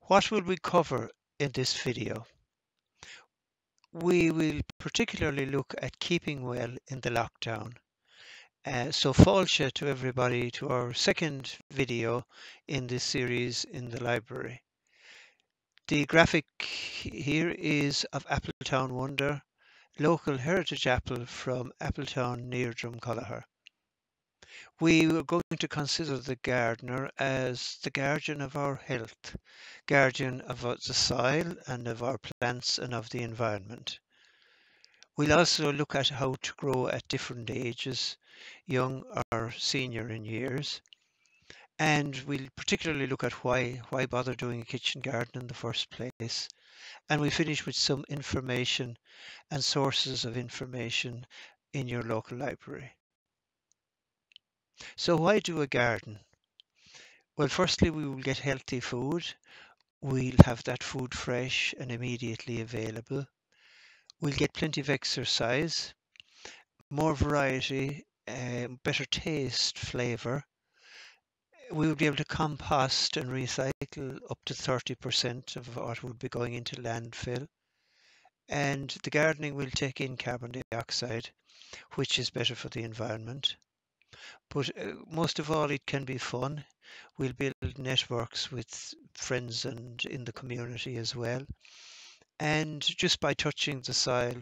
What will we cover in this video? We will particularly look at keeping well in the lockdown. So fáilte to everybody to our second video in this series in the library. The graphic here is of Appletown Wonder, local heritage apple from Appletown near Drumcollogher. We are going to consider the gardener as the guardian of our health, guardian of the soil and of our plants and of the environment. We'll also look at how to grow at different ages, young or senior in years. And we'll particularly look at why bother doing a kitchen garden in the first place. And we finish with some information and sources of information in your local library. So why do a garden? Well, firstly, we will get healthy food. We'll have that food fresh and immediately available. We'll get plenty of exercise, more variety, better taste, flavour. We would be able to compost and recycle up to 30% of what would be going into landfill. And the gardening will take in carbon dioxide, which is better for the environment. But most of all, it can be fun. We'll build networks with friends and in the community as well. And just by touching the soil,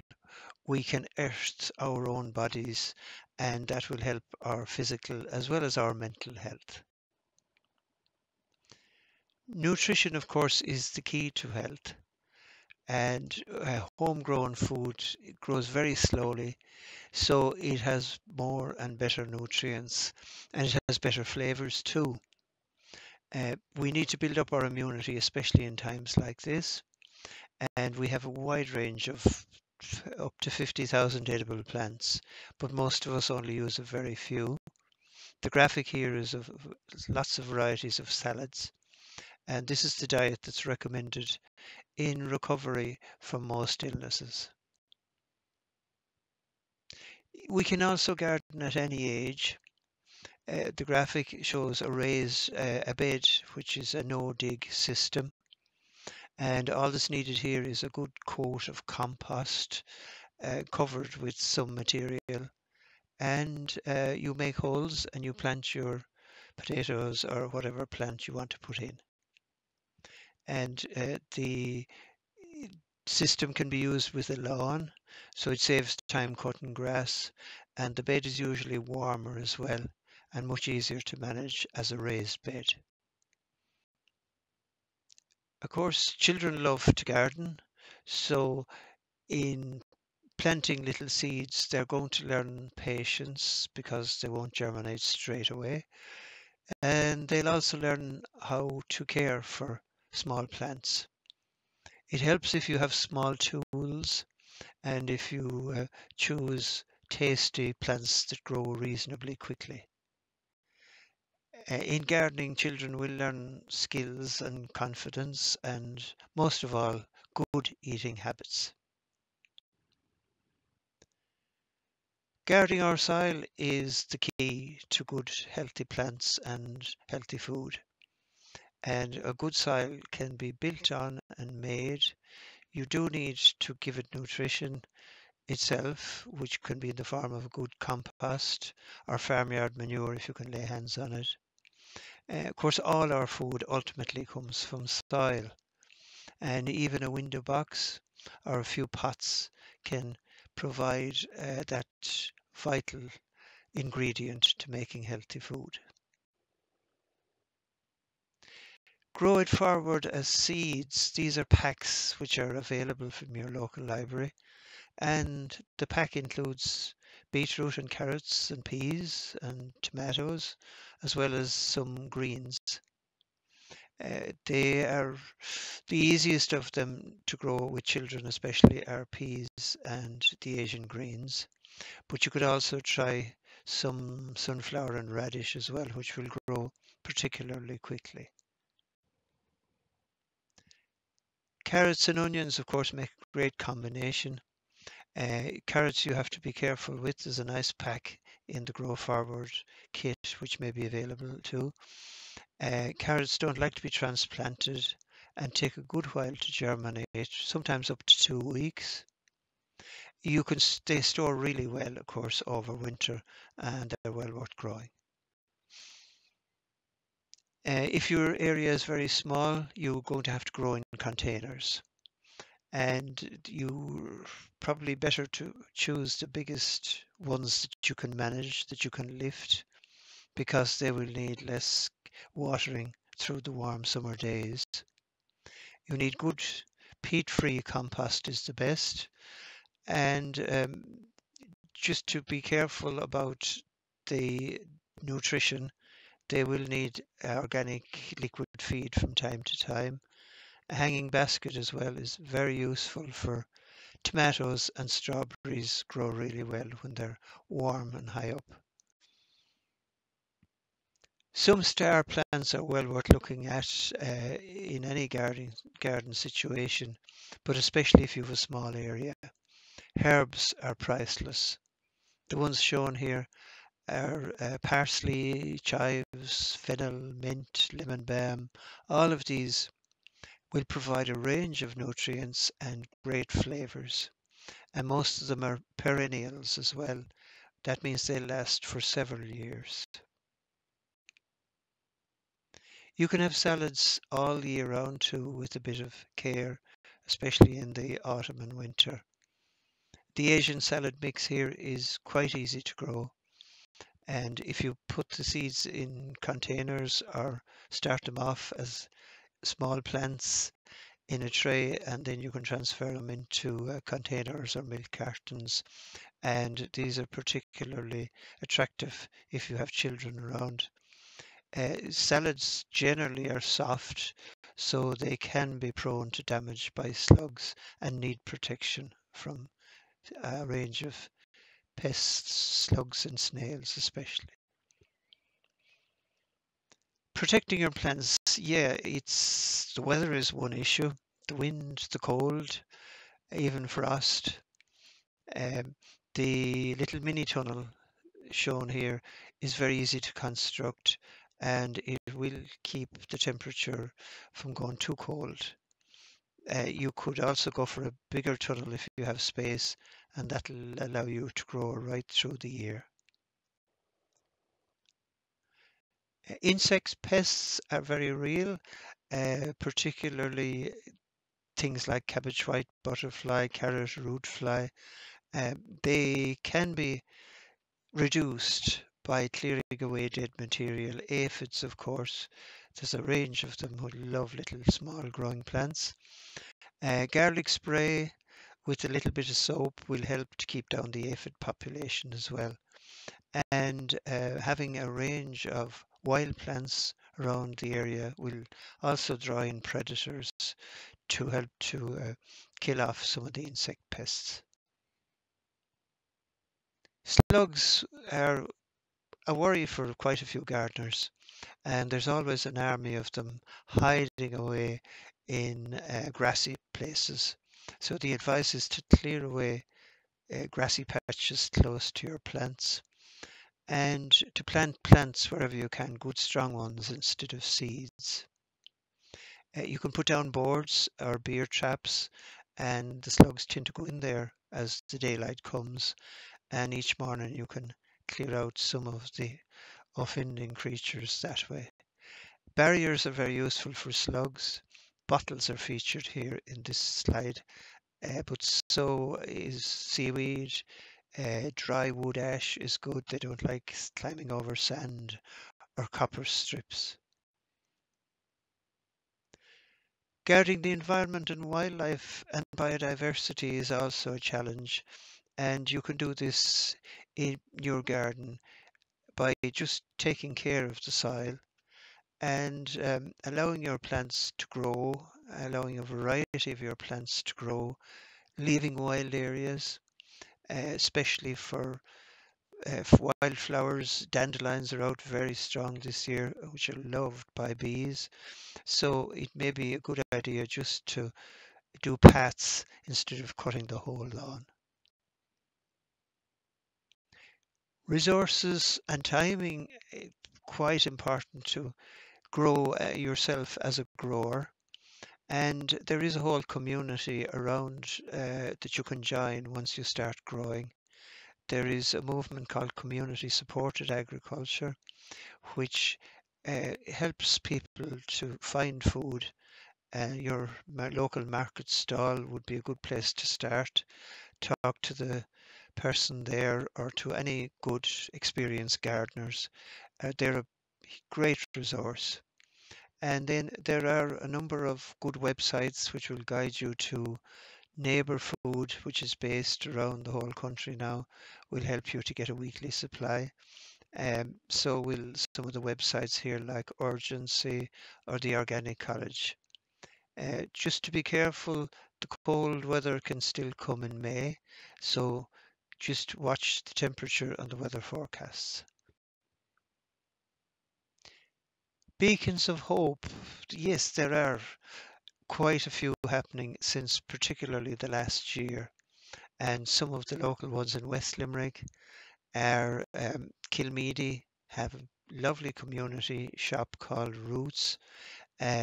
we can earth our own bodies, and that will help our physical as well as our mental health. Nutrition, of course, is the key to health. And homegrown food grows very slowly, so it has more and better nutrients, and it has better flavors too. We need to build up our immunity, especially in times like this, and we have a wide range of up to 50,000 edible plants, but most of us only use a very few. The graphic here is of lots of varieties of salads, and this is the diet that's recommended in recovery from most illnesses. We can also garden at any age. The graphic shows a bed, which is a no-dig system. And all that's needed here is a good coat of compost covered with some material. And you make holes and you plant your potatoes or whatever plant you want to put in. And the system can be used with a lawn, so it saves time cutting grass, and the bed is usually warmer as well and much easier to manage as a raised bed. Of course, children love to garden, so in planting little seeds, they're going to learn patience because they won't germinate straight away. And they'll also learn how to care for small plants. It helps if you have small tools and if you choose tasty plants that grow reasonably quickly. In gardening, children will learn skills and confidence and, most of all, good eating habits. Guarding our soil is the key to good healthy plants and healthy food. And a good soil can be built on and made. You do need to give it nutrition itself, which can be in the form of a good compost or farmyard manure if you can lay hands on it. Of course, all our food ultimately comes from soil, and even a window box or a few pots can provide that vital ingredient to making healthy food. Grow it forward as seeds. These are packs which are available from your local library, and the pack includes beetroot and carrots and peas and tomatoes, as well as some greens. They are the easiest of them to grow with children, especially are peas and the Asian greens. But you could also try some sunflower and radish as well, which will grow particularly quickly. Carrots and onions, of course, make a great combination. Carrots you have to be careful with. There's a nice pack in the Grow Forward kit, which may be available too. Carrots don't like to be transplanted, and take a good while to germinate, sometimes up to 2 weeks. They store really well, of course, over winter, and they're well worth growing. If your area is very small, you're going to have to grow in containers, and you probably better to choose the biggest ones that you can manage, that you can lift, because they will need less watering through the warm summer days. You need good peat-free compost is the best, and just to be careful about the nutrition. They will need organic liquid feed from time to time. A hanging basket as well is very useful for tomatoes and strawberries grow really well when they're warm and high up. Some star plants are well worth looking at in any garden situation, but especially if you have a small area. Herbs are priceless. The ones shown here are parsley, chives, fennel, mint, lemon balm. All of these will provide a range of nutrients and great flavors. And most of them are perennials as well. That means they last for several years. You can have salads all year round too with a bit of care, especially in the autumn and winter. The Asian salad mix here is quite easy to grow. And if you put the seeds in containers or start them off as small plants in a tray, and then you can transfer them into containers or milk cartons. And these are particularly attractive if you have children around. Salads generally are soft, so they can be prone to damage by slugs and need protection from a range of pests, slugs, and snails, especially. Protecting your plants, yeah, it's the weather is one issue. The wind, the cold, even frost. Um, the little mini tunnel shown here is very easy to construct, and it will keep the temperature from going too cold. You could also go for a bigger tunnel if you have space, and that'll allow you to grow right through the year. Insects, pests are very real, particularly things like cabbage white butterfly, carrot root fly. They can be reduced by clearing away dead material. Aphids, of course, there's a range of them who love little small growing plants. Garlic spray with a little bit of soap will help to keep down the aphid population as well. And having a range of wild plants around the area will also draw in predators to help to kill off some of the insect pests. Slugs are a worry for quite a few gardeners, and there's always an army of them hiding away in grassy places. So the advice is to clear away grassy patches close to your plants and to plant plants wherever you can, good strong ones instead of seeds. You can put down boards or beer traps, and the slugs tend to go in there as the daylight comes, and each morning you can clear out some of the offending creatures that way. Barriers are very useful for slugs. Bottles are featured here in this slide, but so is seaweed. Dry wood ash is good. They don't like climbing over sand or copper strips. Guarding the environment and wildlife and biodiversity is also a challenge, and you can do this in your garden by just taking care of the soil and allowing your plants to grow, allowing a variety of your plants to grow, leaving wild areas, especially for wildflowers. Dandelions are out very strong this year, which are loved by bees. So it may be a good idea just to do paths instead of cutting the whole lawn. Resources and timing, quite important to grow yourself as a grower. And there is a whole community around that you can join once you start growing. There is a movement called community supported agriculture, which helps people to find food. Your local market stall would be a good place to start. Talk to the person there or to any good experienced gardeners. They're a great resource. And then there are a number of good websites which will guide you to Neighbour Food, which is based around the whole country now, will help you to get a weekly supply. So will some of the websites here like Urgency or the Organic College. Just to be careful, the cold weather can still come in May, so just watch the temperature and the weather forecasts. Beacons of hope. Yes, there are quite a few happening since particularly the last year. And some of the local ones in West Limerick are Kilmeady have a lovely community shop called Roots,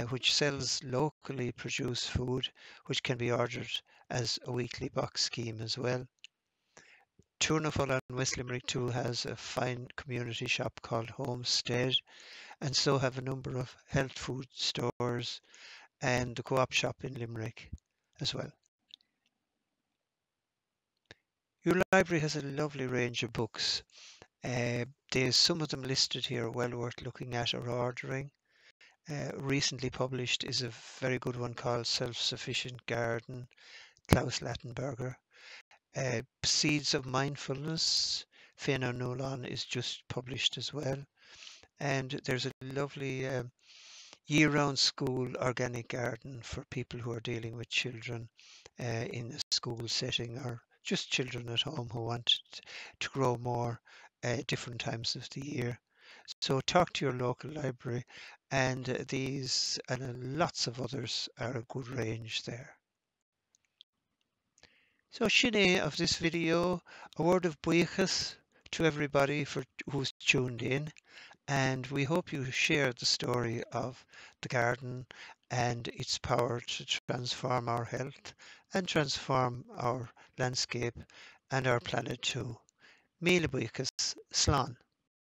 which sells locally produced food, which can be ordered as a weekly box scheme as well. Tournafull and West Limerick too has a fine community shop called Homestead, and so have a number of health food stores and the co-op shop in Limerick as well. Your library has a lovely range of books. There's some of them listed here well worth looking at or ordering. Recently published is a very good one called Self-Sufficient Garden, Klaus Lattenberger. Seeds of Mindfulness, Fiona Nolan is just published as well. And there's a lovely year-round school organic garden for people who are dealing with children in a school setting or just children at home who want to grow more different times of the year. So talk to your local library, and these and lots of others are a good range there. So Sinead of this video, a word of buíochas to everybody for who's tuned in, and we hope you share the story of the garden and its power to transform our health and transform our landscape and our planet too. Míle buíochas, slán.